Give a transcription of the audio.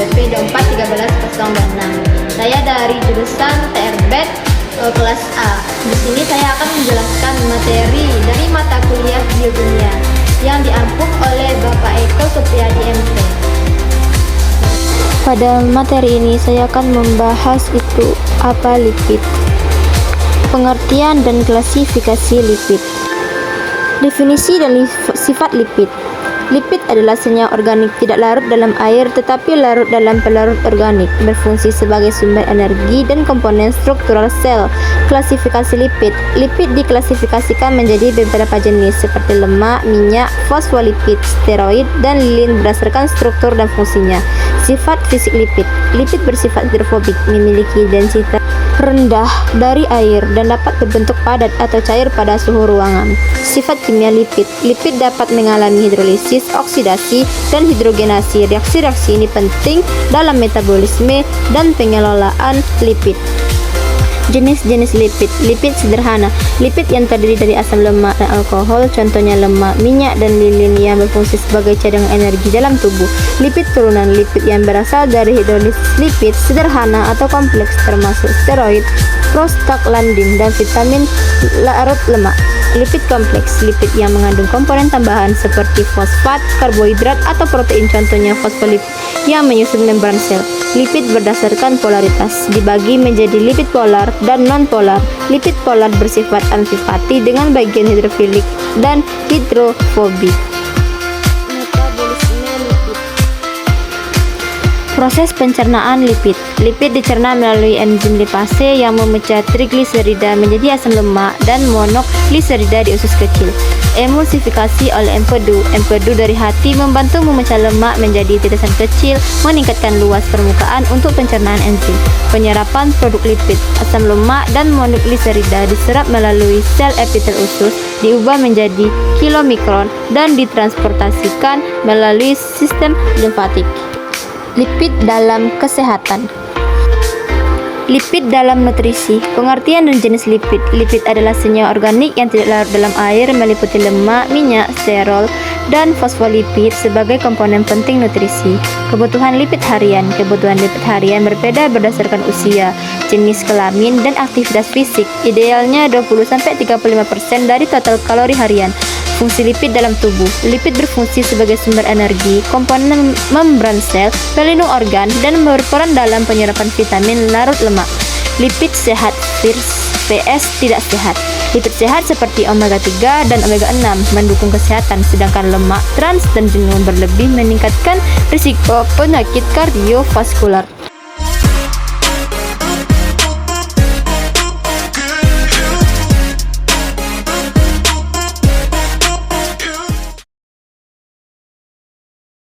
LPDP 241306. Saya dari jurusan TRBET kelas A. Di sini saya akan menjelaskan materi dari mata kuliah biokimia yang diampu oleh Bapak Eko Supriyadi MP. Pada materi ini saya akan membahas itu apa lipid, pengertian dan klasifikasi lipid, definisi dan sifat lipid. Lipid adalah senyawa organik tidak larut dalam air tetapi larut dalam pelarut organik, berfungsi sebagai sumber energi dan komponen struktural sel. Klasifikasi lipid. Lipid diklasifikasikan menjadi beberapa jenis seperti lemak, minyak, fosfolipid, steroid, dan lilin berdasarkan struktur dan fungsinya. Sifat fisik lipid. Lipid bersifat hidrofobik, memiliki densitas rendah dari air dan dapat berbentuk padat atau cair pada suhu ruangan. Sifat kimia lipid. Lipid dapat mengalami hidrolisis, oksidasi, dan hidrogenasi. Reaksi-reaksi ini penting dalam metabolisme dan pengelolaan lipid. Jenis-jenis lipid. Lipid sederhana. Lipid yang terdiri dari asam lemak dan alkohol, contohnya lemak, minyak, dan lilin yang berfungsi sebagai cadangan energi dalam tubuh. Lipid turunan. Lipid yang berasal dari hidrolisis lipid sederhana atau kompleks termasuk steroid, prostaglandin, dan vitamin larut lemak. Lipid kompleks. Lipid yang mengandung komponen tambahan seperti fosfat, karbohidrat, atau protein, contohnya fosfolipid yang menyusun membran sel. Lipid berdasarkan polaritas dibagi menjadi lipid polar dan non-polar. Lipid polar bersifat amfipati dengan bagian hidrofilik dan hidrofobik. Metabolisme lipid. Proses pencernaan lipid. Lipid dicerna melalui enzim lipase yang memecah trigliserida menjadi asam lemak dan monogliserida di usus kecil. Emulsifikasi oleh empedu. Empedu dari hati membantu memecah lemak menjadi tetesan kecil, meningkatkan luas permukaan untuk pencernaan enzim. Penyerapan produk lipid. Asam lemak dan monogliserida diserap melalui sel epitel usus, diubah menjadi kilomikron dan ditransportasikan melalui sistem limfatik. Lipid dalam kesehatan. Lipid dalam nutrisi. Pengertian dan jenis lipid. Lipid adalah senyawa organik yang tidak larut dalam air, meliputi lemak, minyak, sterol, dan fosfolipid sebagai komponen penting nutrisi. Kebutuhan lipid harian. Kebutuhan lipid harian berbeda berdasarkan usia, jenis kelamin, dan aktivitas fisik. Idealnya 20-35% dari total kalori harian. Fungsi lipid dalam tubuh. Lipid berfungsi sebagai sumber energi, komponen membran sel, pelindung organ, dan berperan dalam penyerapan vitamin larut lemak. Lipid sehat vs tidak sehat. Lipid sehat seperti omega 3 dan omega 6 mendukung kesehatan, sedangkan lemak trans dan jenuh berlebih meningkatkan risiko penyakit kardiovaskular.